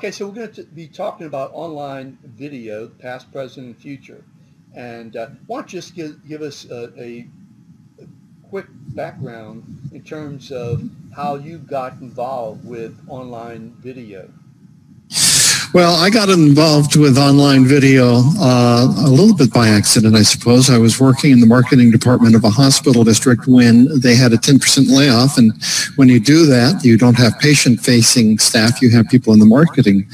Okay, so we're going to be talking about online video, past, present, and future. And why don't you just give us a quick background in terms of how you got involved with online video? Well, I got involved with online video a little bit by accident, I suppose. I was working in the marketing department of a hospital district when they had a 10% layoff. And when you do that, you don't have patient-facing staff. You have people in the marketing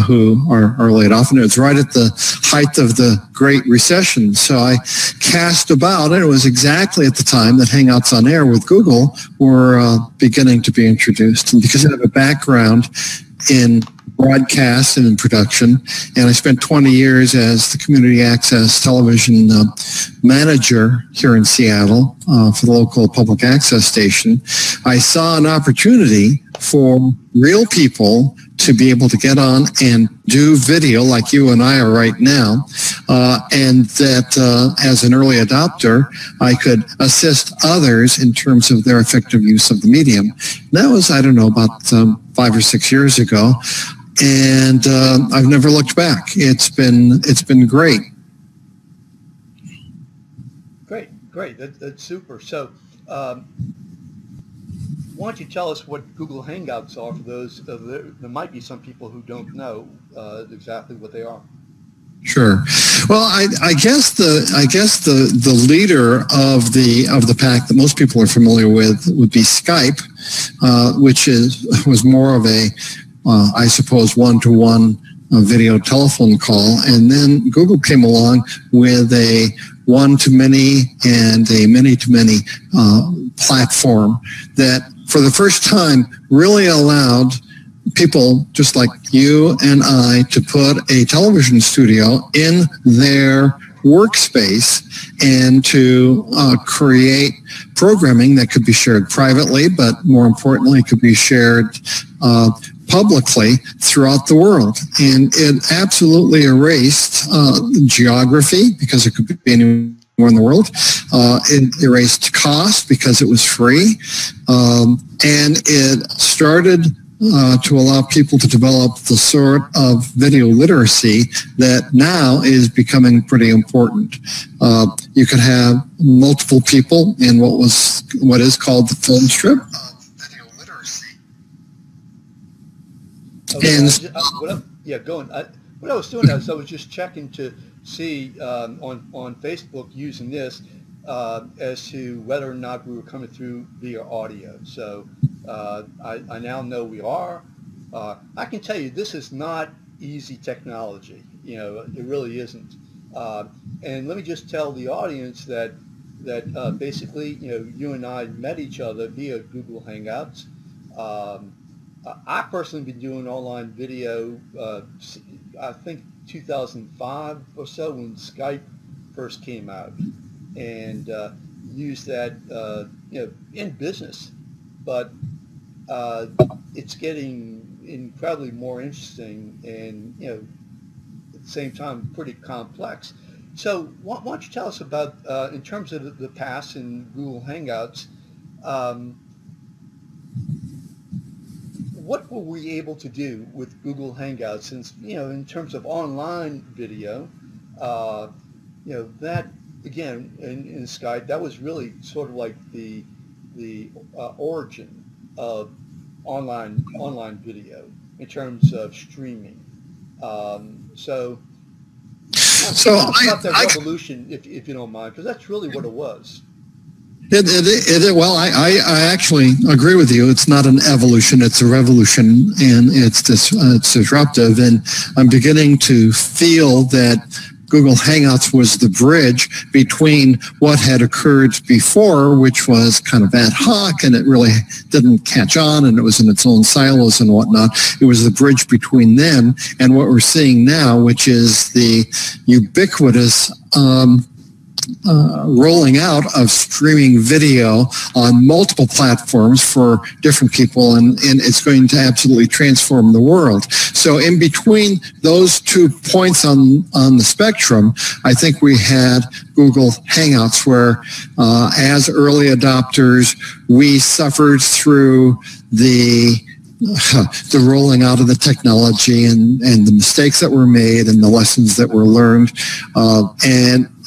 who are laid off. And it was right at the height of the Great Recession. So I cast about, and it was exactly at the time that Hangouts on Air with Google were beginning to be introduced. And because I have a background in broadcast and in production, and I spent 20 years as the community access television manager here in Seattle for the local public access station. I saw an opportunity for real people to be able to get on and do video like you and I are right now, and that as an early adopter, I could assist others in terms of their effective use of the medium. That was, I don't know, about 5 or 6 years ago. And I've never looked back. It's been great. Great. That's super. So, why don't you tell us what Google Hangouts are for those? There might be some people who don't know exactly what they are. Sure. Well, I guess the leader of the pack that most people are familiar with would be Skype, which was more of a I suppose one-to-one video telephone call, and then Google came along with a one-to-many and a many-to-many platform that for the first time really allowed people just like you and I to put a television studio in their workspace and to create programming that could be shared privately, but more importantly, could be shared publicly throughout the world. And it absolutely erased geography because it could be anywhere in the world. It erased cost because it was free. And it started to allow people to develop the sort of video literacy that now is becoming pretty important. You could have multiple people in what is called the film strip. Okay, what I was doing is I was just checking to see on Facebook using this as to whether or not we were coming through via audio. So I now know we are. I can tell you this is not easy technology. It really isn't. And let me just tell the audience that basically, you and I met each other via Google Hangouts. I personally been doing online video, I think 2005 or so when Skype first came out, and used that, in business. But it's getting incredibly more interesting and, at the same time, pretty complex. So why don't you tell us about, in terms of the past in Google Hangouts, what were we able to do with Google Hangouts? Since, in terms of online video, that, again, in Skype, that was really sort of like the origin of online video in terms of streaming. So about that revolution, if you don't mind, because that's really what it was. Well, I actually agree with you. It's not an evolution; it's a revolution, and it's disruptive. And I'm beginning to feel that Google Hangouts was the bridge between what had occurred before, which was kind of ad hoc, and it really didn't catch on, and it was in its own silos and whatnot. It was the bridge between them and what we're seeing now, which is the ubiquitous rolling out of streaming video on multiple platforms for different people, and it's going to absolutely transform the world. So in between those 2 points on the spectrum, I think we had Google Hangouts where as early adopters, we suffered through the the rolling out of the technology and the mistakes that were made and the lessons that were learned.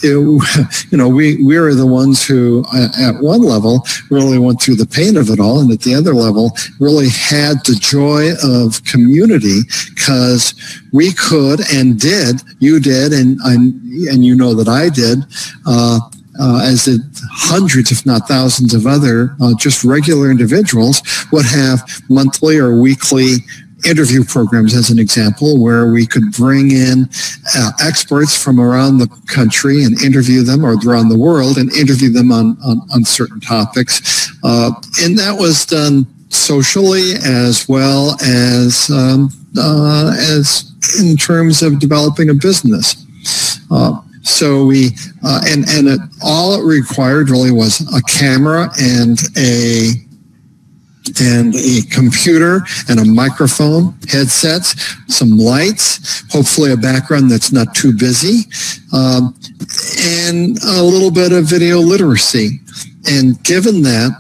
We are the ones who, at one level, really went through the pain of it all, and at the other level, really had the joy of community, because we could and did, you did, and you know that I did, as did hundreds, if not thousands of other just regular individuals, would have monthly or weekly interview programs, as an example, where we could bring in experts from around the country and interview them, or around the world, and interview them on certain topics. And that was done socially as well as in terms of developing a business. So we, all it required really was a camera and a computer and a microphone, headsets, some lights, hopefully a background that's not too busy, and a little bit of video literacy. And given that,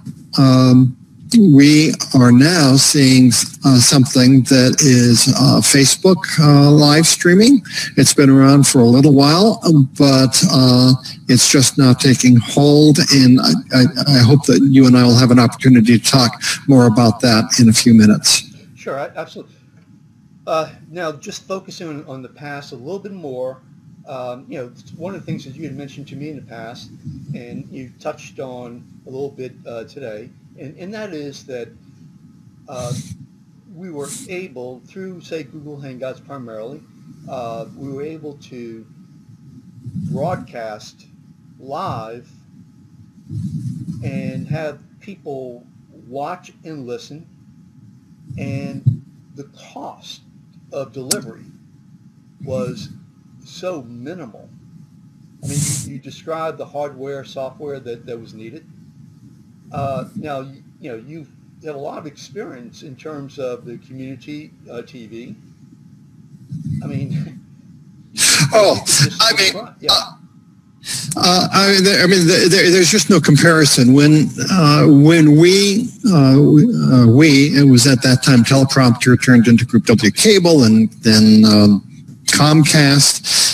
we are now seeing something that is Facebook live streaming. It's been around for a little while, but it's just now taking hold, and I hope that you and I will have an opportunity to talk more about that in a few minutes. Sure, absolutely. Now, just focusing on the past a little bit more, one of the things that you had mentioned to me in the past, and you touched on a little bit today, and that is that we were able, through, say, Google Hangouts primarily, we were able to broadcast live and have people watch and listen, and the cost of delivery was so minimal. I mean, you described the hardware, software that was needed. Now, you have a lot of experience in terms of the community TV. I mean, there's just no comparison. When it was at that time Teleprompter turned into Group W Cable, and then Comcast.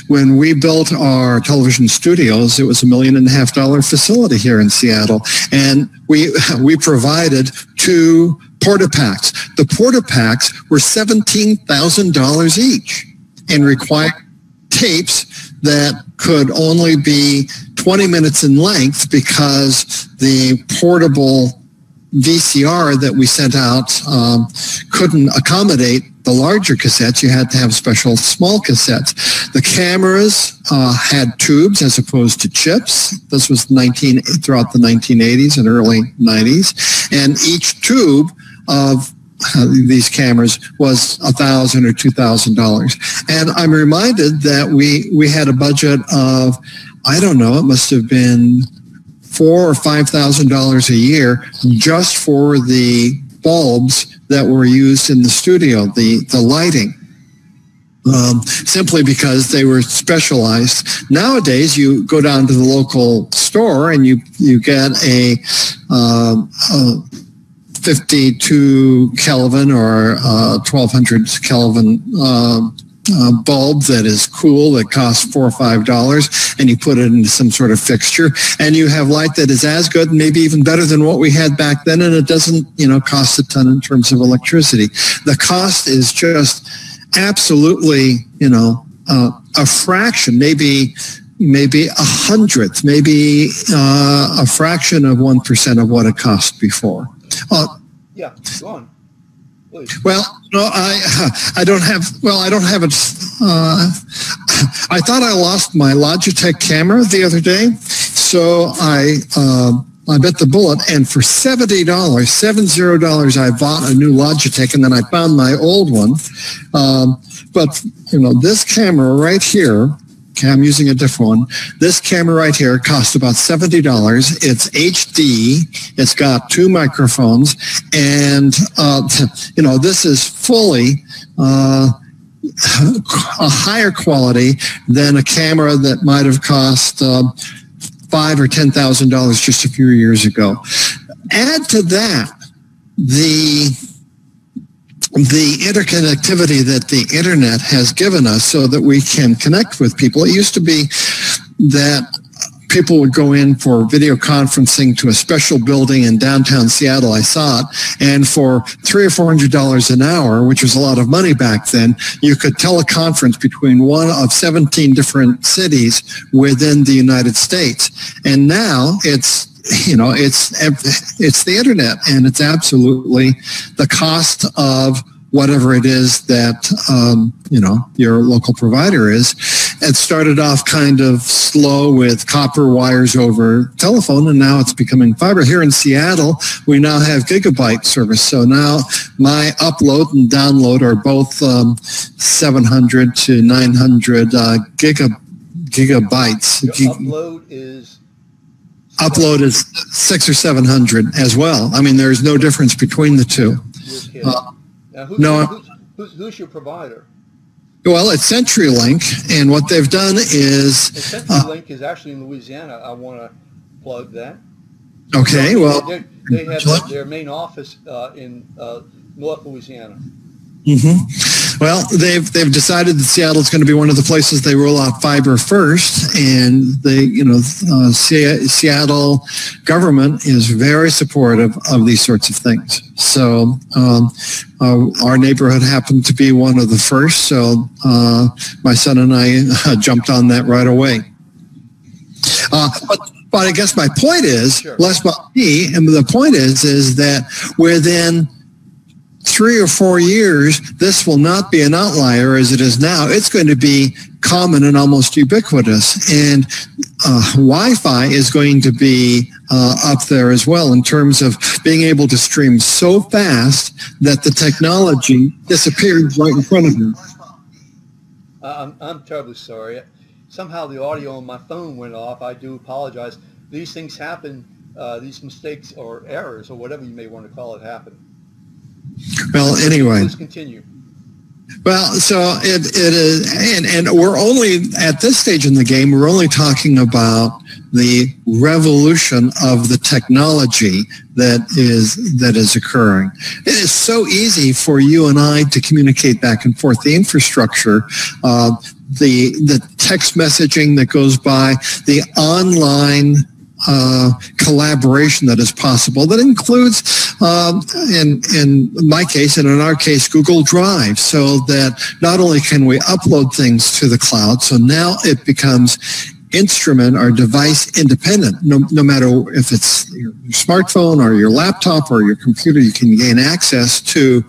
When we built our television studios, it was $1.5 million facility here in Seattle, and we provided 2 porta-packs. The porta-packs were $17,000 each, and required tapes that could only be 20 minutes in length, because the portable VCR that we sent out couldn't accommodate the larger cassettes. You had to have special small cassettes. The cameras had tubes as opposed to chips. This was throughout the 1980s and early 90s. And each tube of these cameras was $1,000 or $2,000. And I'm reminded that we had a budget of, I don't know, it must have been $4,000 or $5,000 a year just for the bulbs that were used in the studio, the lighting, simply because they were specialized. Nowadays, you go down to the local store and you get a 52 Kelvin or 1200 Kelvin bulb that is cool, that costs $4 or $5, and you put it into some sort of fixture, and you have light that is as good, maybe even better than what we had back then, and it doesn't, cost a ton in terms of electricity. The cost is just absolutely, a fraction, maybe a hundredth, maybe a fraction of 1% of what it cost before. Yeah, go on. Well, no, I don't have it. I thought I lost my Logitech camera the other day, so I bit the bullet, and for $70, I bought a new Logitech, and then I found my old one. But this camera right here, okay, I'm using a different one. This camera right here costs about $70. It's HD. It's got 2 microphones, and this is fully a higher quality than a camera that might have cost $5,000 or $10,000 just a few years ago. Add to that the the interconnectivity that the internet has given us so that we can connect with people. It used to be that people would go in for video conferencing to a special building in downtown Seattle. I saw it. And for $300 or $400 an hour, which was a lot of money back then, you could teleconference between one of 17 different cities within the United States. And now it's the internet, and it's absolutely the cost of whatever it is that, your local provider is. It started off kind of slow with copper wires over telephone, and now it's becoming fiber. Here in Seattle, we now have gigabyte service. So now my upload and download are both 700 to 900 gigabytes. Your upload is 600 or 700 as well. I mean, there's no difference between the two. Now, who's your provider? Well, it's CenturyLink, and what they've done is... CenturyLink is actually in Louisiana. I want to plug that. Okay, well... They have their main office in North Louisiana. Mm-hmm. Well, they've decided that Seattle is going to be one of the places they roll out fiber first, and Seattle government is very supportive of these sorts of things. So our neighborhood happened to be one of the first, so my son and I jumped on that right away. But I guess my point is, sure, less about me, and the point is that within 3 or 4 years, this will not be an outlier as it is now. It's going to be common and almost ubiquitous. And Wi-Fi is going to be up there as well in terms of being able to stream so fast that the technology disappears right in front of you. I'm terribly sorry. Somehow the audio on my phone went off. I do apologize. These things happen. These mistakes or errors or whatever you may want to call it happen. Well, anyway. Let's continue. Well, so it is, and we're only, at this stage in the game, we're only talking about the revolution of the technology that is occurring. It is so easy for you and I to communicate back and forth. The infrastructure, the text messaging that goes by, the online collaboration that is possible, that includes in my case and in our case Google Drive, so that not only can we upload things to the cloud, so now it becomes instrument or device independent. No matter if it's your smartphone or your laptop or your computer, you can gain access to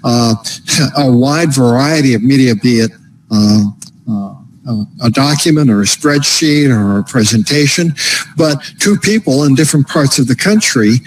a wide variety of media, be it a document or a spreadsheet or a presentation, but two people in different parts of the country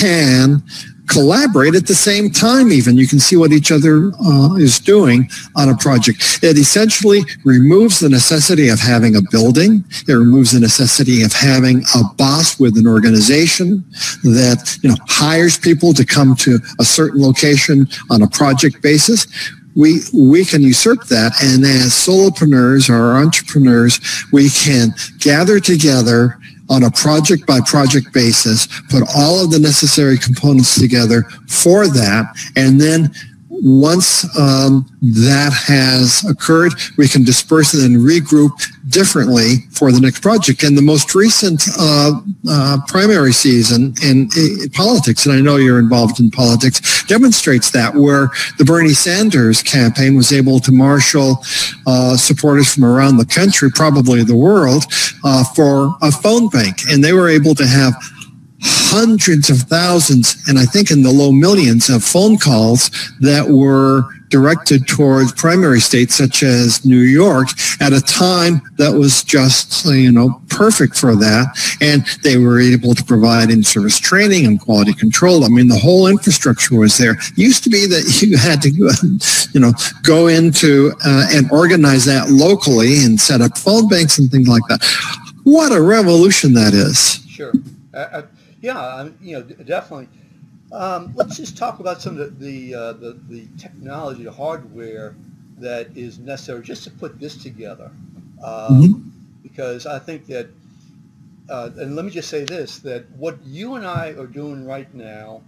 can collaborate at the same time even. You can see what each other is doing on a project. It essentially removes the necessity of having a building. It removes the necessity of having a boss with an organization that hires people to come to a certain location on a project basis. We can usurp that, and as solopreneurs or entrepreneurs, we can gather together on a project-by-project basis, put all of the necessary components together for that, and then once that has occurred, we can disperse it and regroup differently for the next project. And the most recent primary season in politics, and I know you're involved in politics, demonstrates that, where the Bernie Sanders campaign was able to marshal supporters from around the country, probably the world, for a phone bank. And they were able to have hundreds of thousands, and I think in the low millions, of phone calls that were directed towards primary states such as New York at a time that was just, perfect for that. And they were able to provide in-service training and quality control. I mean, the whole infrastructure was there. It used to be that you had to, go into and organize that locally and set up phone banks and things like that. What a revolution that is. Sure. Yeah, definitely. Let's just talk about some of the technology, the hardware that is necessary just to put this together. Because I think that, and let me just say this, that what you and I are doing right now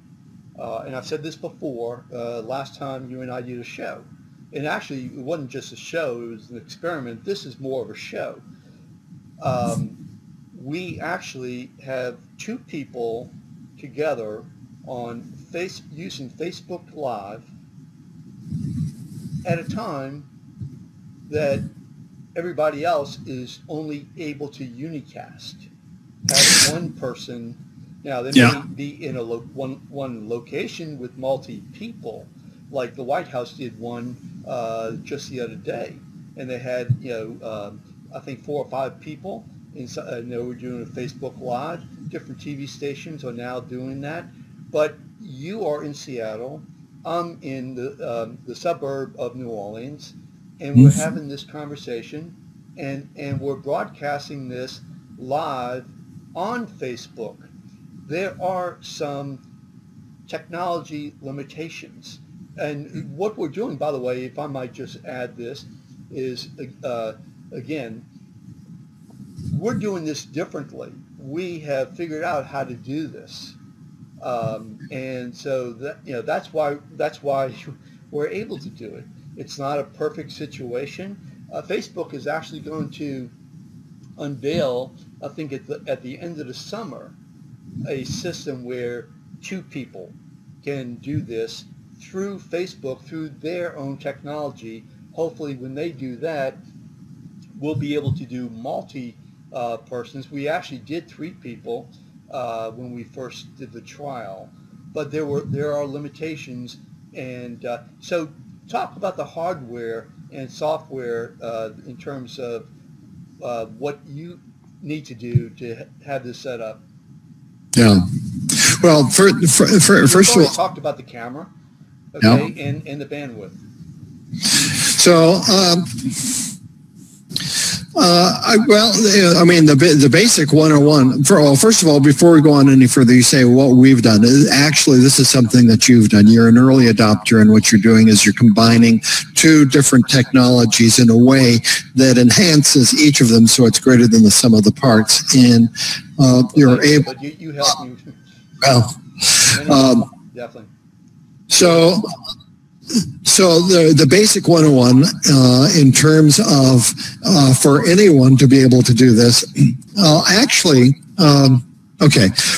and I've said this before, last time you and I did a show. And actually, it wasn't just a show, it was an experiment. This is more of a show. We actually have two people together on using Facebook Live at a time that everybody else is only able to unicast. Have one person. Now, they may be in a one location with multi-people, like the White House did one just the other day, and they had, I think 4 or 5 people, and they were doing a Facebook Live. Different TV stations are now doing that, but you are in Seattle, I'm in the suburb of New Orleans, and we're having this conversation, and we're broadcasting this live on Facebook. There are some technology limitations. And what we're doing, by the way, if I might just add this, is, again, we're doing this differently. We have figured out how to do this. And so that's why we're able to do it. It's not a perfect situation. Facebook is actually going to unveil, I think at the end of the summer, a system where 2 people can do this through Facebook, through their own technology. Hopefully when they do that, we'll be able to do multi-persons. We actually did 3 people when we first did the trial, but there are limitations. And so talk about the hardware and software in terms of what you need to do to have this set up. Yeah. Well, first of all, talked about the camera, okay, and the bandwidth. So, the basic 101. First of all, before we go on any further, you say what we've done. Actually, this is something that you've done. You're an early adopter, and what you're doing is you're combining 2 different technologies in a way that enhances each of them, so it's greater than the sum of the parts. And you're able. But you helped me. Well, definitely. So the basic 101 in terms of for anyone to be able to do this,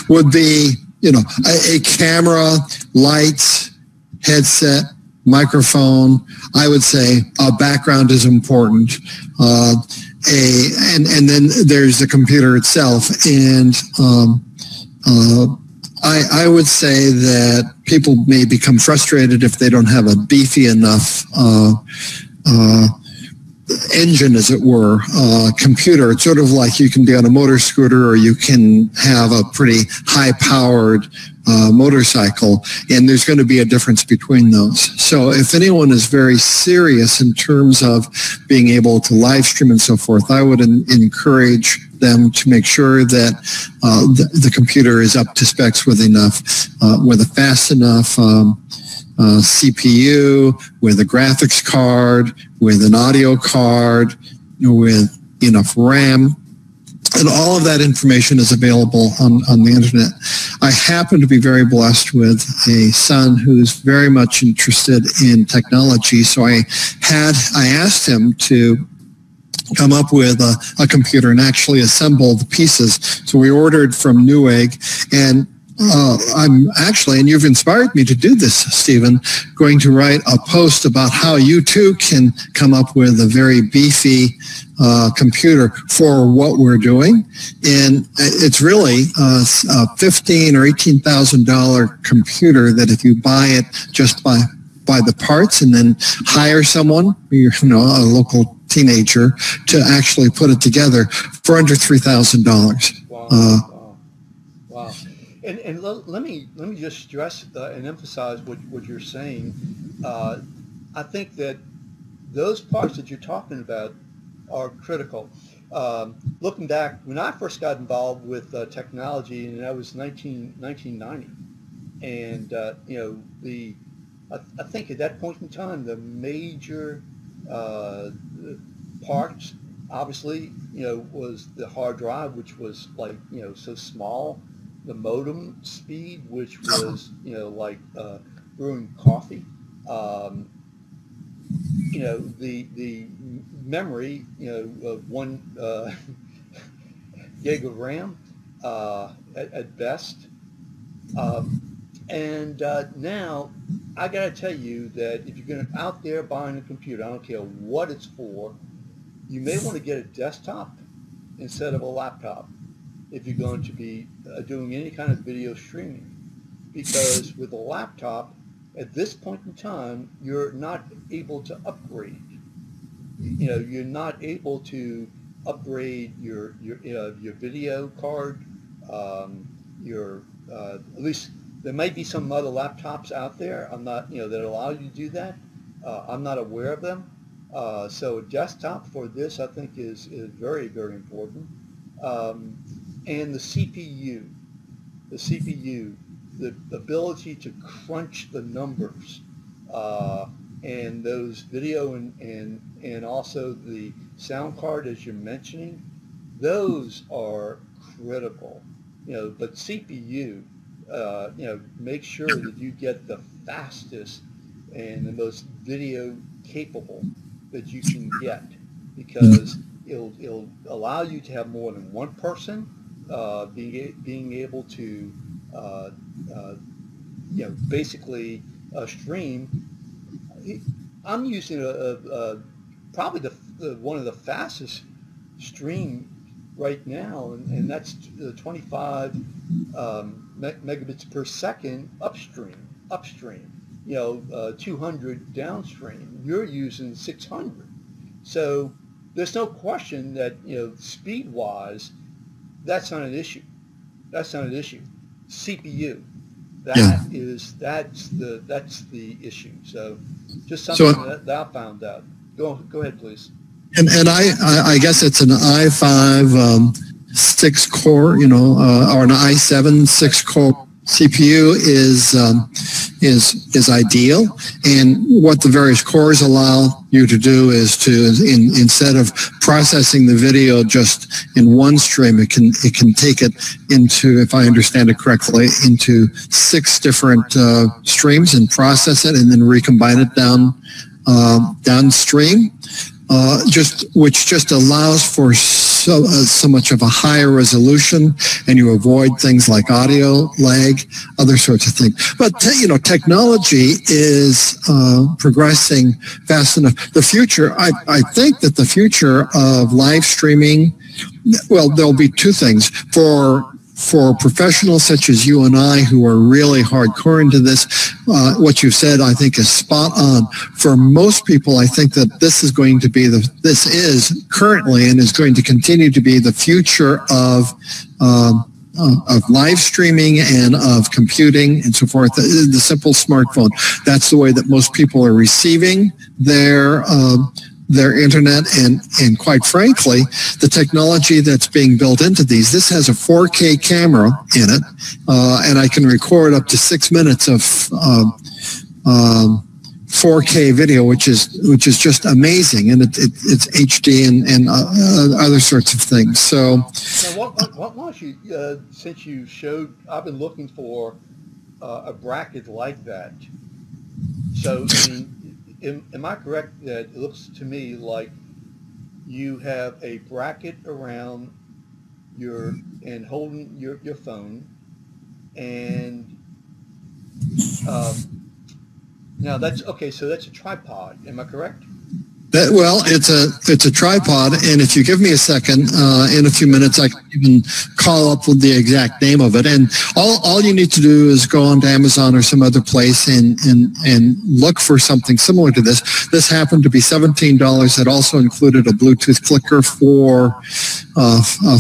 would be a camera, lights, headset, microphone. I would say a background is important. And then there's the computer itself. And I would say that people may become frustrated if they don't have a beefy enough engine, as it were, computer. It's sort of like you can be on a motor scooter or you can have a pretty high-powered motorcycle, and there's going to be a difference between those. So if anyone is very serious in terms of being able to live stream and so forth, I would encourage them to make sure that the computer is up to specs with a fast enough CPU, with a graphics card, with an audio card, with enough RAM. And all of that information is available on the internet. I happen to be very blessed with a son who's very much interested in technology. So I asked him to come up with a computer and actually assemble the pieces. So we ordered from Newegg, and I'm actually, and you've inspired me to do this, Stephen, going to write a post about how you too can come up with a very beefy computer for what we're doing. And it's really a $15,000 or $18,000 computer that if you buy it just by the parts and then hire someone, a local teenager, to actually put it together for under $3,000. Wow. And let me just stress and emphasize what you're saying. I think that those parts that you're talking about are critical. Looking back, when I first got involved with technology, and that was 1990, and I think at that point in time, the major parts, obviously, was the hard drive, which was so small. the modem speed, which was, like brewing coffee. The memory, of 1 gig of RAM at best. Now I got to tell you that if you're going to out there buying a computer, I don't care what it's for, you may want to get a desktop instead of a laptop if you're going to be doing any kind of video streaming. Because with a laptop, at this point in time, you're not able to upgrade. You're not able to upgrade your video card. At least there might be some other laptops out there. I'm not, that allow you to do that. I'm not aware of them. So a desktop for this, I think, is very, very important. And the CPU, the ability to crunch the numbers, and those video and also the sound card, as you're mentioning, those are critical. But CPU, make sure that you get the fastest and the most video capable that you can get, because it'll allow you to have more than one person being able to basically stream. I'm using probably one of the fastest stream right now, and that's 25 megabits per second upstream. 200 downstream. You're using 600. So there's no question that, speed-wise, that's not an issue. CPU, that's the issue. So just something that I found out. Go ahead, please. And I guess it's an i5 6-core, or an i7 6-core CPU is ideal. And what the various cores allow you to do is to, instead of processing the video just in one stream, it can take it into, if I understand it correctly, into 6 different streams and process it and then recombine it downstream. Which just allows for so much of a higher resolution, and you avoid things like audio lag, other sorts of things. But technology is progressing fast enough. The future, I think that the future of live streaming, well, there'll be 2 things. For professionals such as you and I who are really hardcore into this, what you've said, I think, is spot on. For most people, I think that this is going to be this is currently and is going to continue to be the future of live streaming and of computing and so forth. The simple smartphone. That's the way that most people are receiving their internet, and quite frankly, the technology that's being built into these. This has a 4K camera in it, and I can record up to 6 minutes of 4K video, which is just amazing, and it's HD and other sorts of things. So, now, what was you since you showed? I've been looking for a bracket like that. So, I mean, am I correct that it looks to me like you have a bracket around and holding your phone, and now that's okay. So that's a tripod. Am I correct? Well, it's a tripod, and if you give me a second, in a few minutes, I can even call up with the exact name of it. And all you need to do is go onto Amazon or some other place and look for something similar to this. This happened to be $17. It also included a Bluetooth clicker for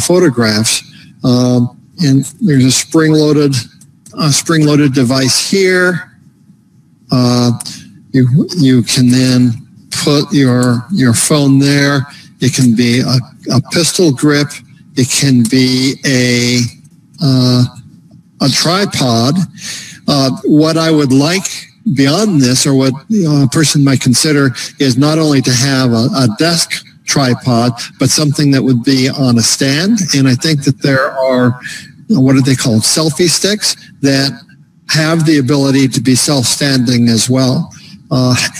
photographs, and there's a spring-loaded device here. You can then put your phone there. It can be a pistol grip. It can be a tripod. What I would like beyond this, or what a person might consider, is not only to have a desk tripod, but something that would be on a stand. And I think that there are what do they call them, selfie sticks that have the ability to be self-standing as well.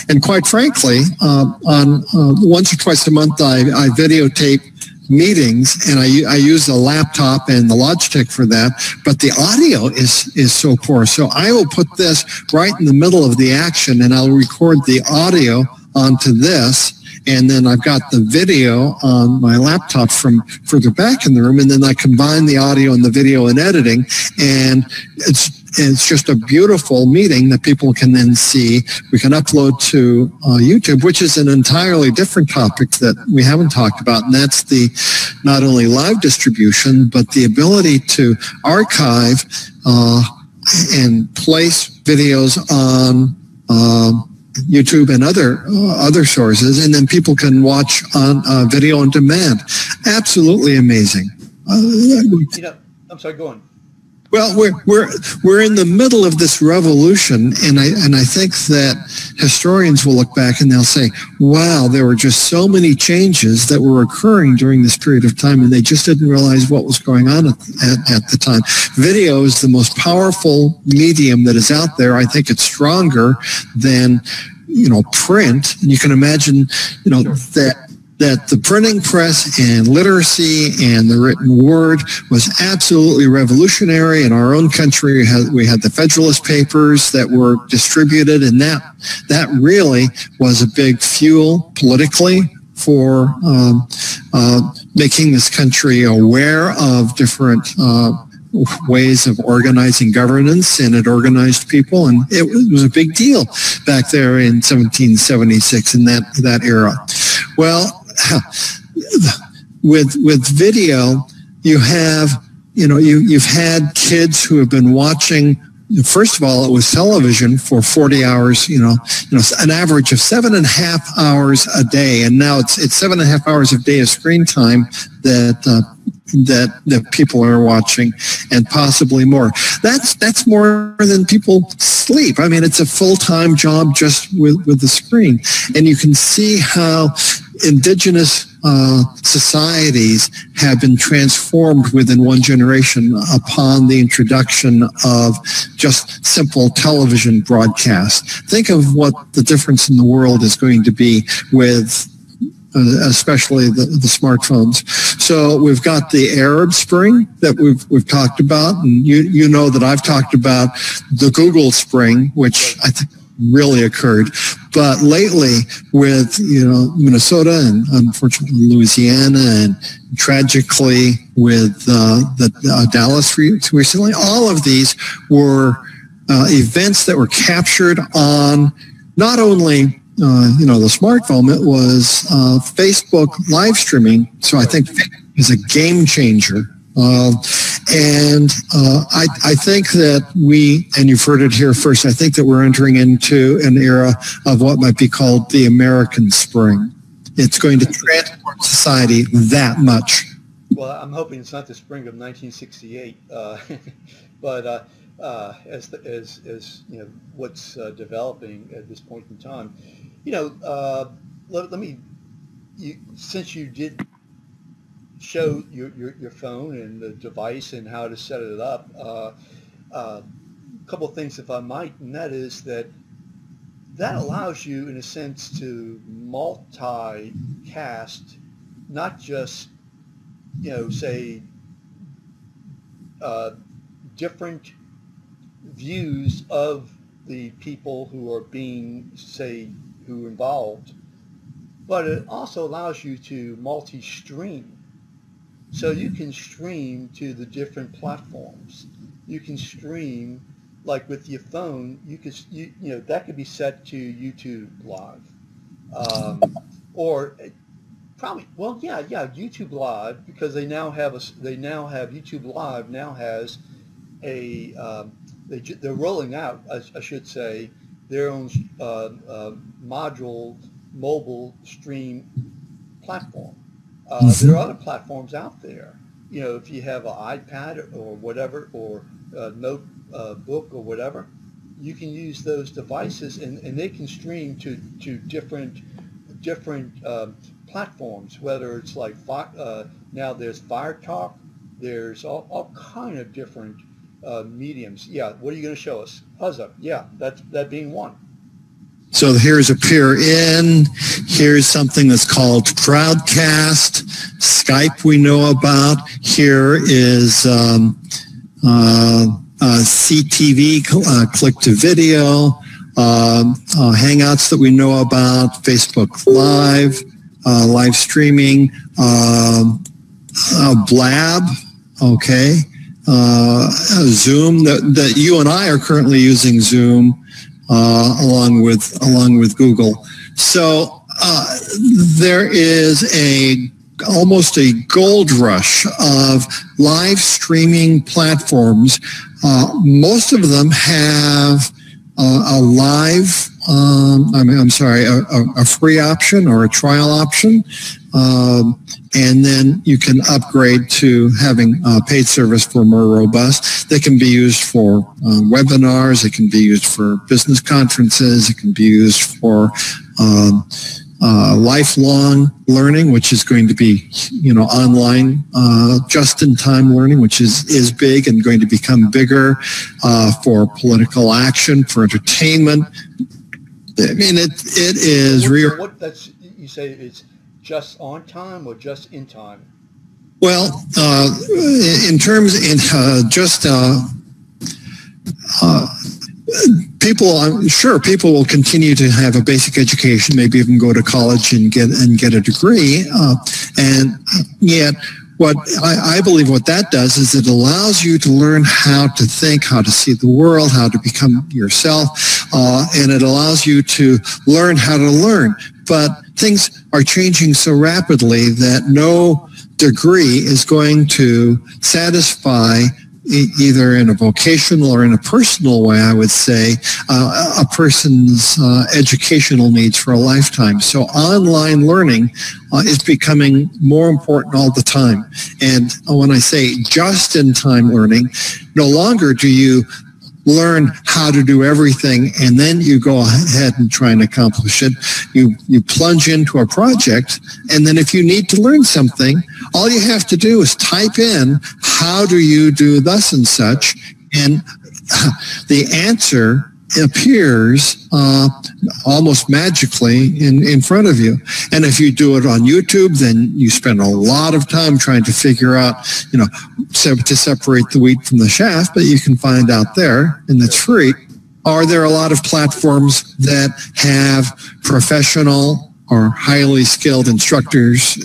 And quite frankly, on once or twice a month, I videotape meetings, and I use a laptop and the Logitech for that, but the audio is so poor. So I will put this right in the middle of the action, and I'll record the audio onto this, and then I've got the video on my laptop from further back in the room, and then I combine the audio and the video in editing, and it's just a beautiful meeting that people can then see. We can upload to YouTube, which is an entirely different topic that we haven't talked about, and that's the not only live distribution, but the ability to archive and place videos on YouTube and other sources, and then people can watch on video on demand. Absolutely amazing. I'm sorry, go on. Well, we're in the middle of this revolution, and I think that historians will look back and they'll say, wow, there were just so many changes that were occurring during this period of time, and they just didn't realize what was going on at the time. Video is the most powerful medium that is out there. I think it's stronger than, print. And you can imagine, that the printing press and literacy and the written word was absolutely revolutionary. In our own country, we had the Federalist Papers that were distributed, and that really was a big fuel politically for making this country aware of different ways of organizing governance, and it organized people, and it was a big deal back there in 1776 in that era. Well, with video, you have, you've had kids who have been watching. First of all, it was television for 40 hours, an average of 7.5 hours a day. And now it's 7.5 hours a day of screen time that people are watching, and possibly more. That's more than people sleep. I mean, it's a full-time job just with the screen. And you can see how indigenous societies have been transformed within one generation upon the introduction of just simple television broadcast. Think of what the difference in the world is going to be with especially the smartphones. So we've got the Arab Spring that we've talked about, and you know that I've talked about the Google Spring, which I think really occurred. But lately with, Minnesota and unfortunately Louisiana, and tragically with the Dallas recently, all of these were events that were captured on not only the smartphone, it was Facebook live streaming. So I think Facebook is a game changer. And I think that and you've heard it here first, I think that we're entering into an era of what might be called the American Spring. It's going to transform society that much. Well, I'm hoping it's not the spring of 1968, but as what's developing at this point in time, let me, since you did show your phone and the device and how to set it up, a couple of things, if I might, and that is that allows you, in a sense, to multicast, not just, say, different views of the people who are being, say, who are involved, but it also allows you to multi-stream. So you can stream to the different platforms. You can stream, like with your phone, that could be set to YouTube Live, or probably, YouTube Live, because they now have YouTube Live now has a they're rolling out, I should say, their own module mobile stream platform. There are other platforms out there. If you have an iPad or whatever, or a notebook or whatever, you can use those devices, and they can stream to different platforms. Whether it's like now there's Fire Talk, There's all kind of different mediums. Yeah, what are you going to show us? Puzzle. Yeah, that being one. So here's a peer in. Here's something that's called Crowdcast. Skype we know about. Here is CTV, click to video. Hangouts that we know about. Facebook Live, live streaming. Blab, okay. Zoom, that you and I are currently using Zoom. Along with Google. So there is almost a gold rush of live streaming platforms. Most of them have a live, a free option or a trial option. And then you can upgrade to having a paid service for more robust. They can be used for webinars. It can be used for business conferences. It can be used for lifelong learning, which is going to be, online, just-in-time learning, which is big and going to become bigger, for political action, for entertainment. I mean, it is real. You say it's just on time or just in time? Well, people will continue to have a basic education, maybe even go to college and get a degree, and yet what I believe what that does is it allows you to learn how to think, how to see the world, how to become yourself, and it allows you to learn how to learn. But things are changing so rapidly that no degree is going to satisfy, either in a vocational or in a personal way, I would say, a person's educational needs for a lifetime. So online learning is becoming more important all the time. And when I say just-in-time learning, no longer do you learn how to do everything and then you go ahead and try and accomplish it. You plunge into a project, and then if you need to learn something, all you have to do is type in, how do you do thus and such, and the answer appears almost magically in front of you. And if you do it on YouTube, then you spend a lot of time trying to figure out, to separate the wheat from the chaff, but you can find out there, and it's free. Are there a lot of platforms that have professional or highly skilled instructors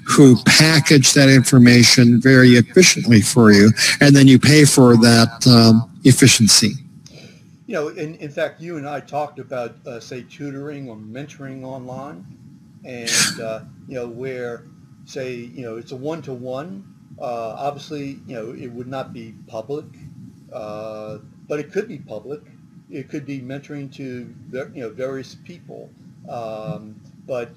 who package that information very efficiently for you, and then you pay for that efficiency? In fact, you and I talked about, say, tutoring or mentoring online, and, where, say, it's a one-to-one. Obviously, it would not be public, but it could be public. It could be mentoring to, various people. But,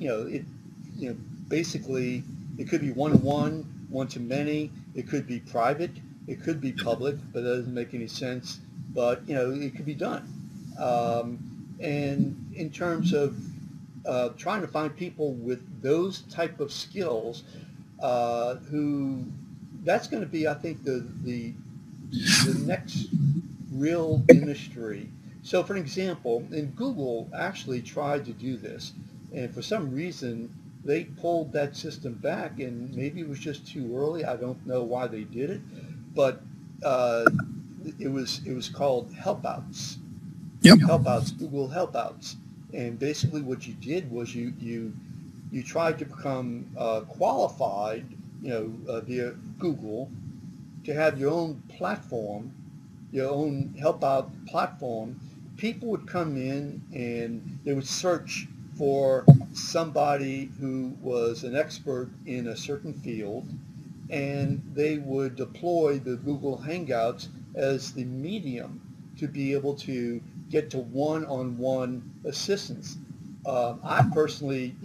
basically, it could be one-to-one, one-to-many. It could be private. It could be public, but that doesn't make any sense. But, it could be done. And in terms of trying to find people with those type of skills, who, that's going to be, I think, the next real industry. So, for example, and Google actually tried to do this, and for some reason, they pulled that system back, and maybe it was just too early. I don't know why they did it, but it was called Helpouts. Yep. Helpouts, Google Helpouts. And basically what you did was you tried to become qualified, via Google, to have your own platform, your own Helpout platform. People would come in and they would search for somebody who was an expert in a certain field, and they would deploy the Google Hangouts as the medium to be able to get to one-on-one assistance. I personally,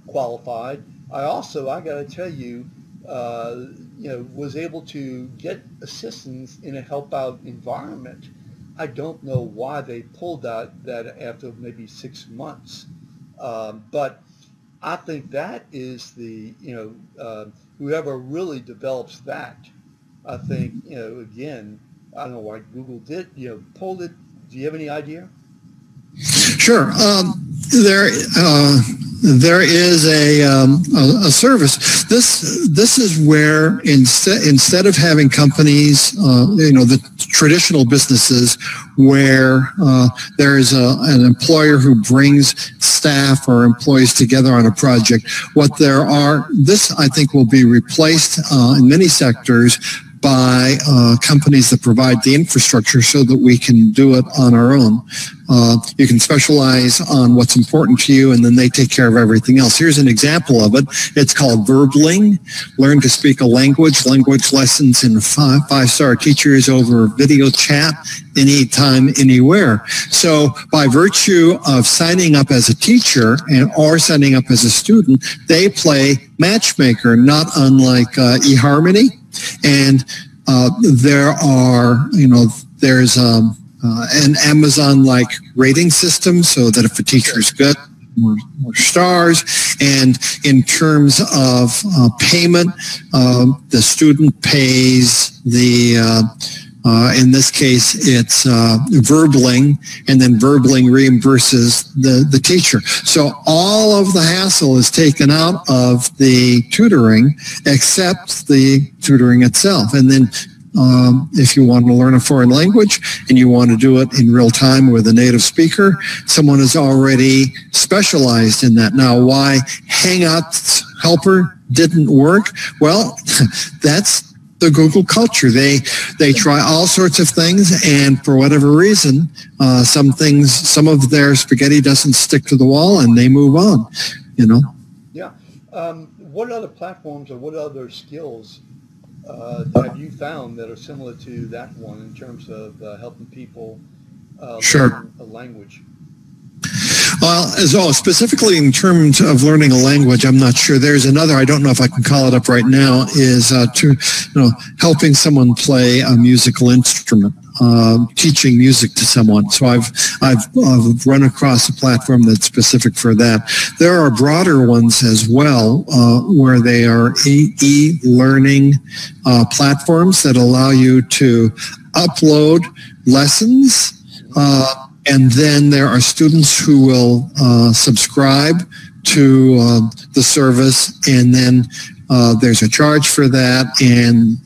qualified. I got to tell you, was able to get assistance in a help-out environment. I don't know why they pulled that after maybe 6 months. But I think that is the, whoever really develops that, I think, again, I don't know why Google did, pulled it. Do you have any idea? Sure. There is a service. This is where instead of having companies, the traditional businesses where there is an employer who brings staff or employees together on a project, this I think will be replaced in many sectors by companies that provide the infrastructure so that we can do it on our own. You can specialize on what's important to you, and then they take care of everything else. Here's an example of it. It's called Verbling. Learn to speak a language lessons in five-star teachers over video chat anytime, anywhere. So by virtue of signing up as a teacher or signing up as a student, they play matchmaker, not unlike eHarmony. And there's an Amazon-like rating system so that if a teacher is good, more stars. And in terms of payment, the student pays in this case, it's Verbling, and then Verbling reimburses the teacher. So all of the hassle is taken out of the tutoring, except the tutoring itself. And then if you want to learn a foreign language and you want to do it in real time with a native speaker, someone is already specialized in that. Now, why Hangouts Helper didn't work? Well, that's the Google culture. They try all sorts of things, and for whatever reason, some of their spaghetti doesn't stick to the wall, and they move on. Yeah. What other platforms or what other skills have you found that are similar to that one in terms of helping people learn a language? Well, specifically in terms of learning a language, I'm not sure. There's another, I don't know if I can call it up right now, is helping someone play a musical instrument, teaching music to someone. So I've run across a platform that's specific for that. There are broader ones as well, where they are e-learning platforms that allow you to upload lessons. And then there are students who will subscribe to the service, and then there's a charge for that, and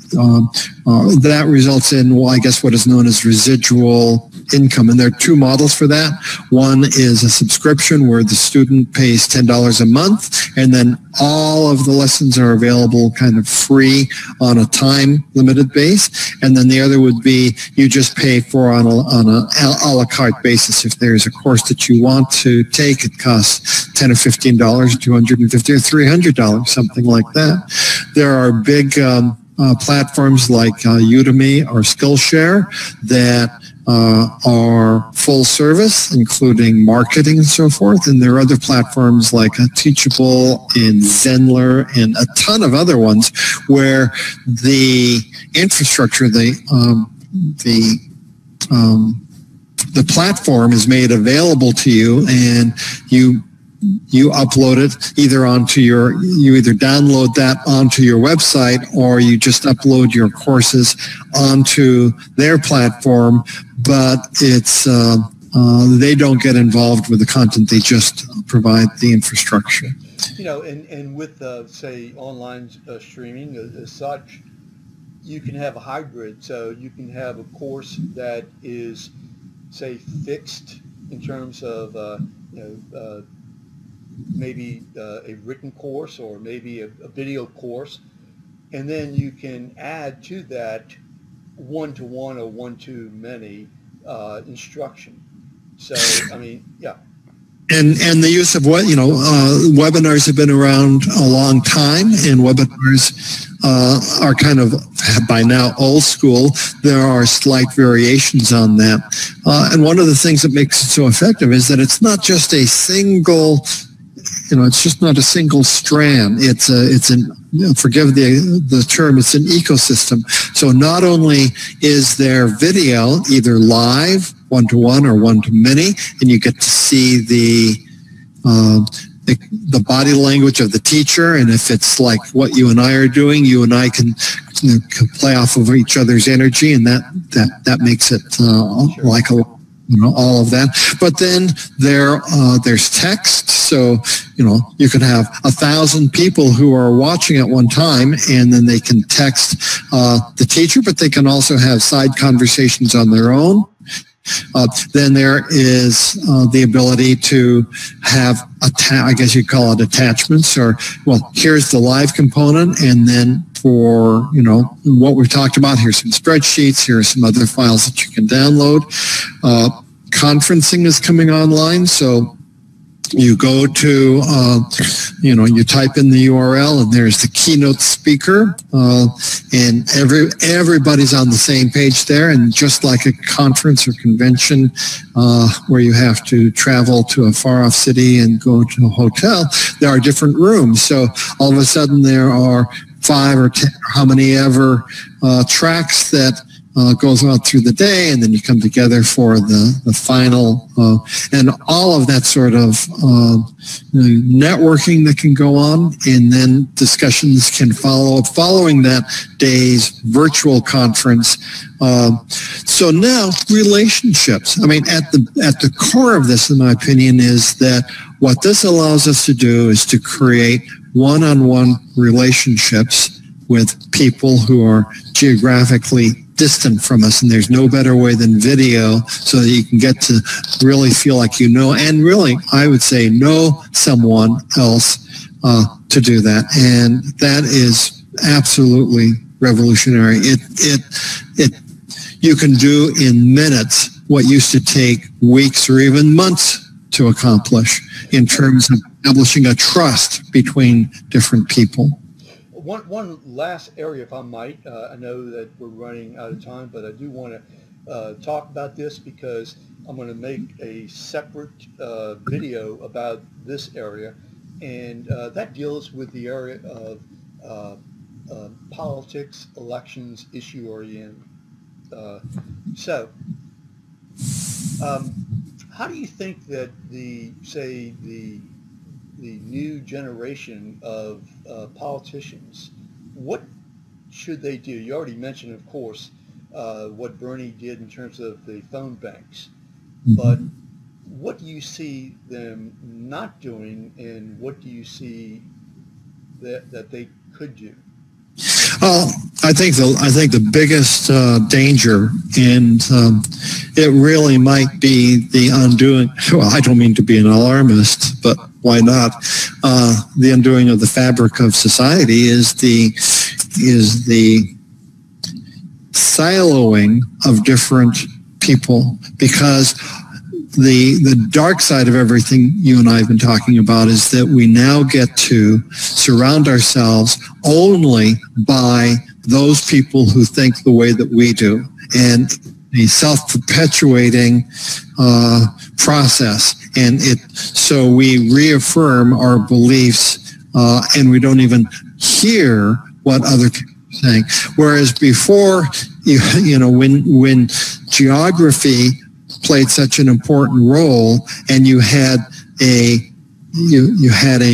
that results in, I guess, what is known as residual income. And there are two models for that. One is a subscription where the student pays $10 a month, and then all of the lessons are available kind of free on a time-limited base. And then the other would be you just pay for on a la carte basis. If there's a course that you want to take, it costs $10 or $15, $250 or $300, something like that. There are big platforms like Udemy or Skillshare that are full service, including marketing and so forth. And there are other platforms like Teachable and Zenler and a ton of other ones where the infrastructure, the platform is made available to you, and you upload it you either download that onto your website, or you just upload your courses onto their platform, but it's they don't get involved with the content. They just provide the infrastructure. And with say online streaming as such, you can have a hybrid. So you can have a course that is, say, fixed in terms of maybe a written course or maybe a video course, and then you can add to that one-to-one or one-to-many instruction. So, I mean, yeah. And the use of webinars have been around a long time, and webinars are kind of by now old school. There are slight variations on that. And one of the things that makes it so effective is that it's not just a single it's just not a single strand. Forgive the term, it's an ecosystem. So not only is there video, either live, one-to-one or one-to-many, and you get to see the body language of the teacher, and if it's like what you and I are doing, you and I can play off of each other's energy, and that makes it like a, all of that. But then there's text, so you can have 1,000 people who are watching at one time, and then they can text the teacher, but they can also have side conversations on their own. Then there is the ability to have, I guess you'd call it attachments, or, well, here's the live component, and then for, what we've talked about, here's some spreadsheets, here are some other files that you can download. Conferencing is coming online, so you go to, you type in the URL, and there's the keynote speaker, and everybody's on the same page there. And just like a conference or convention where you have to travel to a far-off city and go to a hotel, there are different rooms. So all of a sudden there are 5 or 10, or how many ever tracks that goes on through the day, and then you come together for the final, and all of that sort of networking that can go on, and then discussions can follow following that day's virtual conference. So now relationships. I mean, at the core of this, in my opinion, is that what this allows us to do is to create one-on-one relationships with people who are geographically distant from us, and there's no better way than video, so that you can get to really feel like and really, I would say, know someone else to do that. And that is absolutely revolutionary. You can do in minutes what used to take weeks or even months to accomplish in terms of establishing a trust between different people. One last area, if I might. I know that we're running out of time, but I do want to talk about this, because I'm going to make a separate video about this area, and that deals with the area of politics, elections, issue-oriented. So how do you think that the new generation of politicians, what should they do? You already mentioned, of course, what Bernie did in terms of the phone banks, but what do you see them not doing, and what do you see that they could do? Well, I think the biggest danger, and it really might be the undoing. Well, I don't mean to be an alarmist, but why not? The undoing of the fabric of society is the siloing of different people, because the dark side of everything you and I have been talking about is that we now get to surround ourselves only by those people who think the way that we do, and a self-perpetuating process. And so we reaffirm our beliefs, and we don't even hear what other people are saying. Whereas before, when geography played such an important role, and you had a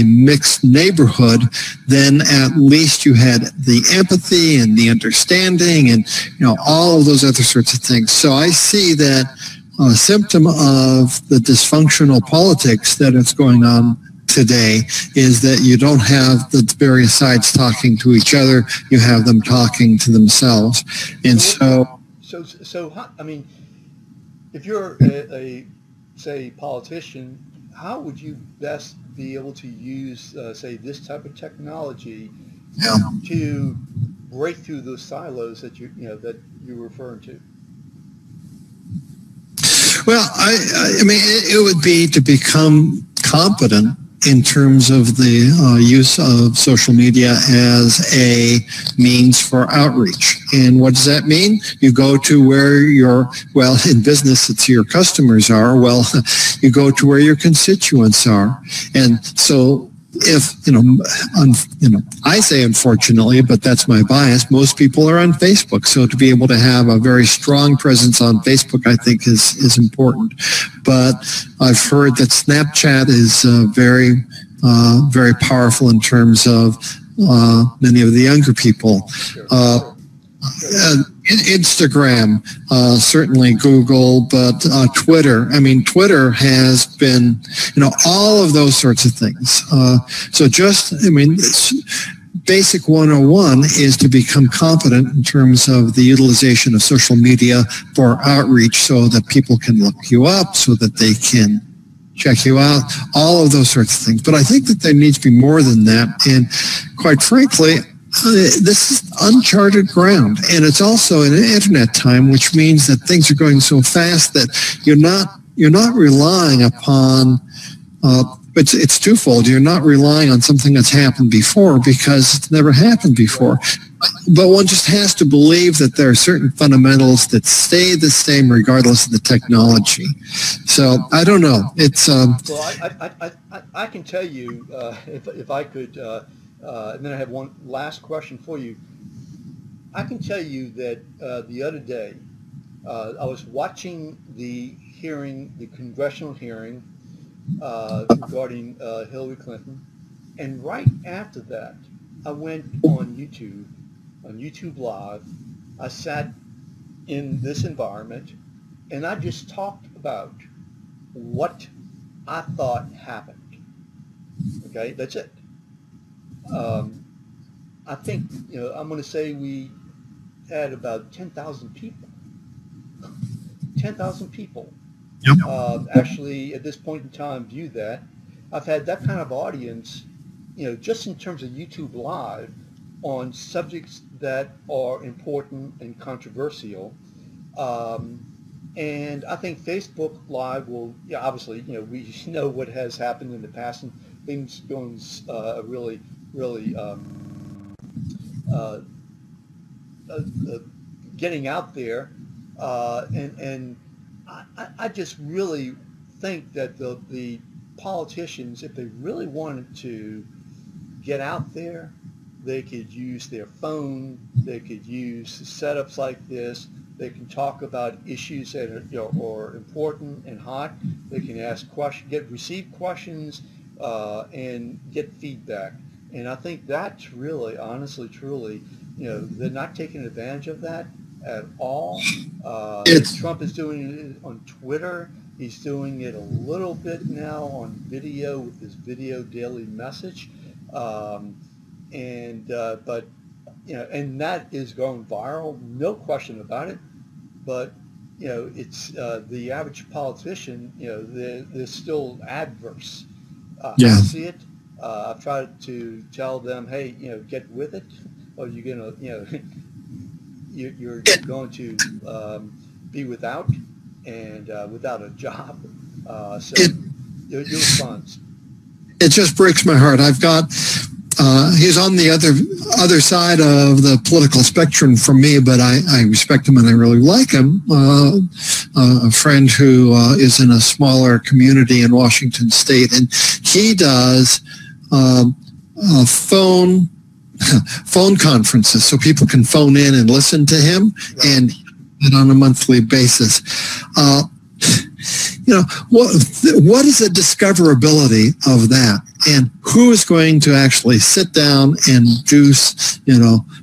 mixed neighborhood, then at least you had the empathy and the understanding, and all of those other sorts of things. So I see that a symptom of the dysfunctional politics that is going on today is that you don't have the various sides talking to each other; you have them talking to themselves. And so I mean, if you're say politician, how would you best be able to use, say, this type of technology to break through those silos that you're referring to? Well, I mean, it would be to become competent in terms of the use of social media as a means for outreach. And what does that mean? You go to where in business it's your customers are. Well, you go to where your constituents are. And so if, I say unfortunately, but that's my bias, most people are on Facebook. So to be able to have a very strong presence on Facebook, I think is important. But I've heard that Snapchat is very very powerful in terms of many of the younger people. Instagram, certainly Google, but Twitter. I mean, Twitter has been, all of those sorts of things. So basic 101 is to become competent in terms of the utilization of social media for outreach so that people can look you up, so that they can check you out, all of those sorts of things. But I think that there needs to be more than that. And quite frankly, this is uncharted ground. And it's also an internet time, which means that things are going so fast that you're not relying upon it's twofold. You're not relying on something that's happened before because it's never happened before. But one just has to believe that there are certain fundamentals that stay the same regardless of the technology. So I don't know. It's well, I can tell you if I could, and then I have one last question for you. I can tell you that the other day I was watching the congressional hearing regarding Hillary Clinton, and right after that, I went on YouTube Live. I sat in this environment, and I just talked about what I thought happened. Okay, that's it. I think I'm going to say we had about 10,000 people. 10,000 people. Yep. Actually, at this point in time, view that. I've had that kind of audience, just in terms of YouTube Live, on subjects that are important and controversial. And I think Facebook Live will, obviously, we know what has happened in the past, and things going really getting out there, and I just really think that the politicians, if they really wanted to get out there, they could use their phone, they could use setups like this, they can talk about issues that are important and hot, they can ask questions, receive questions, and get feedback. And I think that's really, honestly, truly, they're not taking advantage of that at all. Trump is doing it on Twitter. He's doing it a little bit now on video with his video daily message. But and that is going viral, no question about it. But it's the average politician. They're still adverse. I see it. I've tried to tell them, hey, get with it, or you're gonna, you're going to be without a job. Your response. It just breaks my heart. I've got. He's on the other side of the political spectrum from me, but I respect him and I really like him. A friend who is in a smaller community in Washington State, and he does phone conferences, so people can phone in and listen to him, and on a monthly basis. What is the discoverability of that, and who is going to actually sit down and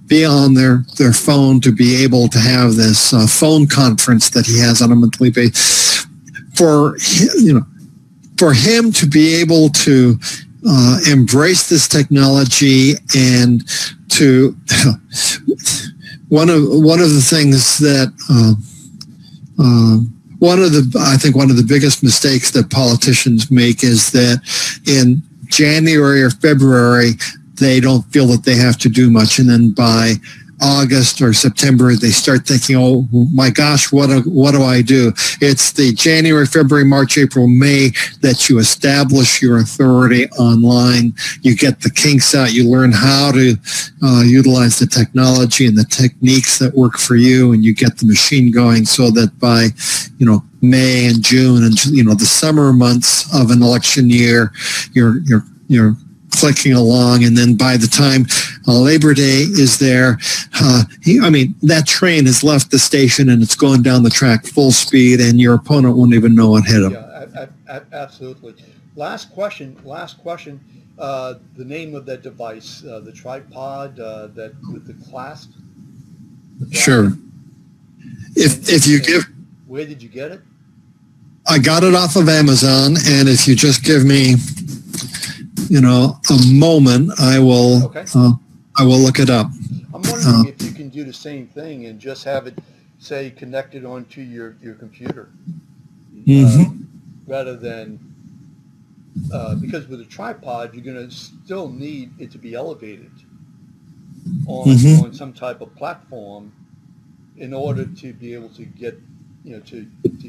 be on their phone to be able to have this phone conference that he has on a monthly basis? For him to be able to embrace this technology, and to one of the things that I think one of the biggest mistakes that politicians make is that in January or February, they don't feel that they have to do much. And then by August or September, they start thinking, oh my gosh, what do I do? It's the January, February, March, April, May that you establish your authority online. You get the kinks out. You learn how to utilize the technology and the techniques that work for you, and you get the machine going so that by, May and June and, the summer months of an election year, you're clicking along, and then by the time Labor Day is there, that train has left the station and it's going down the track full speed, and your opponent won't even know what hit him. Yeah, absolutely. Last question. the name of that device, the tripod that with the clasp? Sure. If you give... Where did you get it? I got it off of Amazon, and if you just give me, a moment, I will look it up. I'm wondering if you can do the same thing and just have it, say, connected onto your computer, rather than, because with a tripod, you're going to still need it to be elevated on some type of platform in order to be able to get, to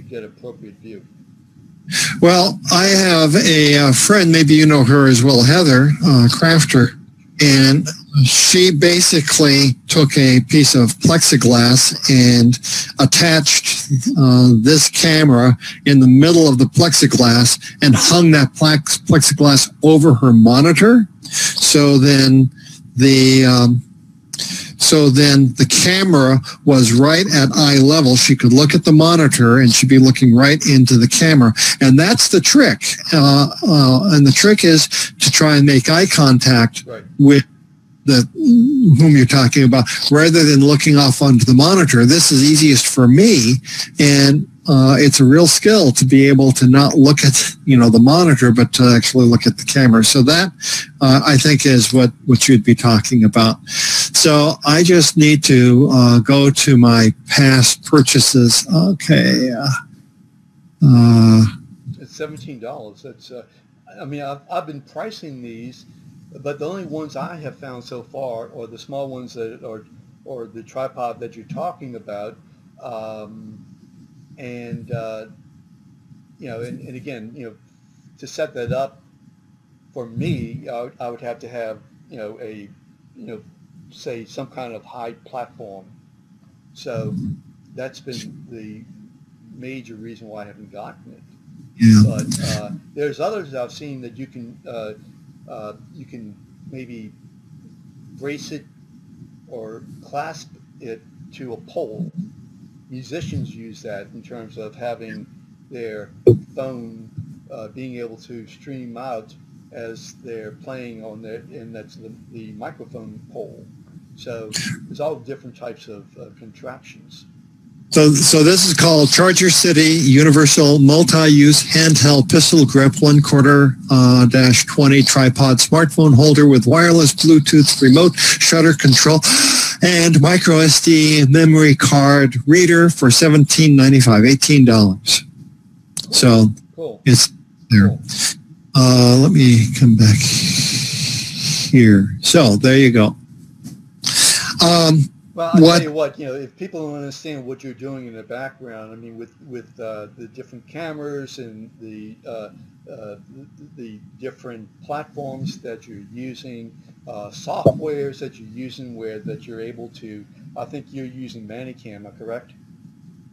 get appropriate view. Well, I have a friend, maybe you know her as well, Heather Crafter, and she basically took a piece of plexiglass and attached this camera in the middle of the plexiglass and hung that plexiglass over her monitor. So then the camera was right at eye level. She could look at the monitor and she'd be looking right into the camera. And that's the trick. And the trick is to try and make eye contact with whom you're talking about, rather than looking off onto the monitor. This is easiest for me, and it's a real skill to be able to not look at the monitor, but to actually look at the camera. So that I think is what you'd be talking about. So I just need to go to my past purchases. Okay. It's $17. That's I mean, I've been pricing these, but the only ones I have found so far are the small ones that are, or the tripod that you're talking about, and again, to set that up for me, I would have to have say some kind of high platform. So that's been the major reason why I haven't gotten it. Yeah. But there's others I've seen that you can maybe brace it or clasp it to a pole. Musicians use that in terms of having their phone being able to stream out as they're playing on their, and that's the microphone pole. So there's all different types of contraptions. So this is called Charger City Universal Multi-Use Handheld Pistol Grip 1/4-20 Tripod Smartphone Holder with wireless Bluetooth remote shutter control and micro SD memory card reader for $17.95, $18. So cool. It's there. Cool. Let me come back here. So there you go. Well, I'll tell you what, if people don't understand what you're doing in the background, I mean, with the different cameras and the different platforms that you're using, softwares that you're using that you're able to, I think you're using Manicam, am I correct?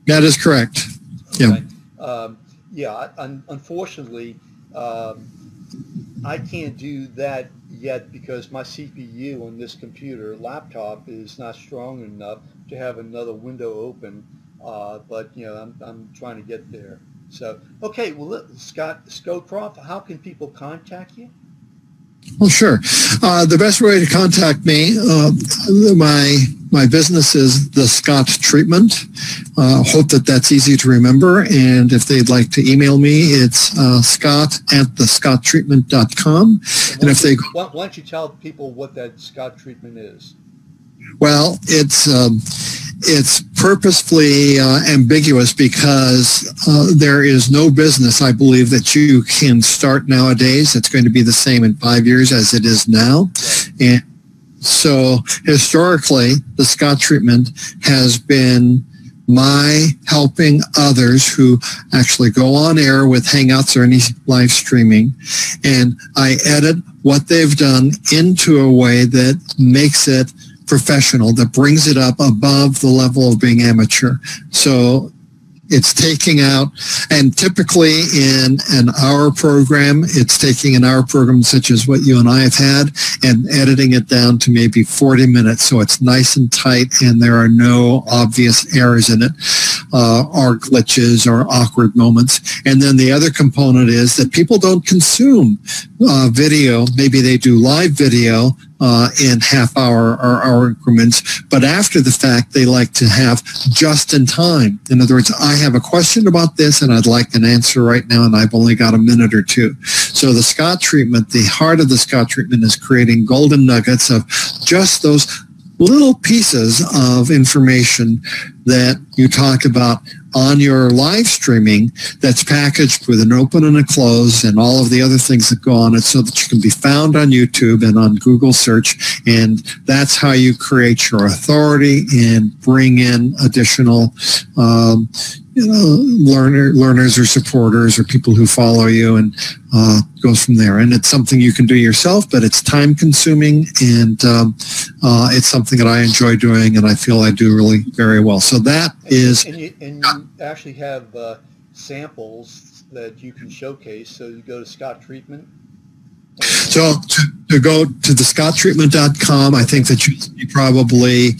That is correct. Okay. Yeah. Unfortunately, I can't do that yet because my CPU on this computer laptop is not strong enough to have another window open. But I'm trying to get there. So okay, well, Scott Scowcroft, how can people contact you? Well, sure. The best way to contact me, my business is the Scott Treatment. Hope that's easy to remember. And if they'd like to email me, it's scott@thescotttreatment.com. And if they why don't you tell people what that Scott Treatment is? Well, it's purposefully ambiguous because there is no business, I believe, that you can start nowadays that's going to be the same in 5 years as it is now. Right. And so historically, the Scott Treatment has been my helping others who actually go on air with Hangouts or any live streaming, and I edit what they've done into a way that makes it professional, that brings it up above the level of being amateur. So it's taking out, and typically in an hour program, it's taking an hour program such as what you and I have had and editing it down to maybe 40 minutes, so it's nice and tight and there are no obvious errors in it, or glitches or awkward moments. And then the other component is that people don't consume video. Maybe they do live video in half-hour or hour increments, but after the fact, they like to have just in time. In other words, I have a question about this, and I'd like an answer right now, and I've only got a minute or two. So the Scott treatment, the heart of the Scott treatment is creating golden nuggets of just those little pieces of information that you talk about on your live streaming that's packaged with an open and a close and all of the other things that go on it, so that you can be found on YouTube and on Google search. And that's how you create your authority and bring in additional learners or supporters or people who follow you, and goes from there. And it's something you can do yourself, but it's time consuming, and it's something that I enjoy doing, and I feel I do really very well. So that is... And you actually have samples that you can showcase. So you go to Scott Treatment. So to go to the scotttreatment.com, I think that you probably,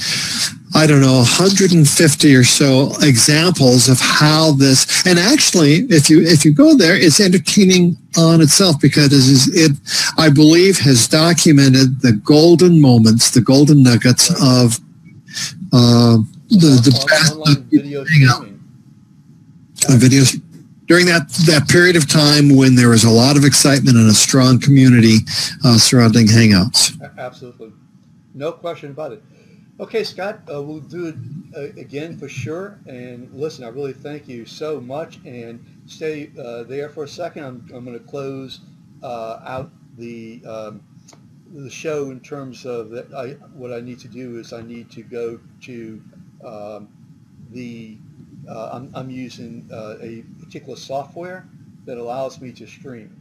I don't know, 150 or so examples of how this, and actually, if you go there, it's entertaining on itself, because it, I believe, has documented the golden moments, the golden nuggets of the best online video streaming. Videos during that period of time when there was a lot of excitement and a strong community surrounding Hangouts. Absolutely, no question about it. Okay, Scott, we'll do it again for sure. And listen, I really thank you so much. And stay there for a second. I'm going to close out the show in terms of that. What I need to do is I need to go to I'm using a particular software that allows me to stream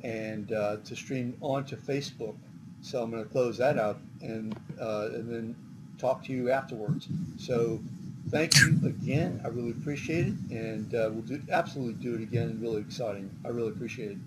and to stream onto Facebook. So I'm going to close that out and then talk to you afterwards. So thank you again. I really appreciate it, and we'll absolutely do it again. Really exciting. I really appreciate it.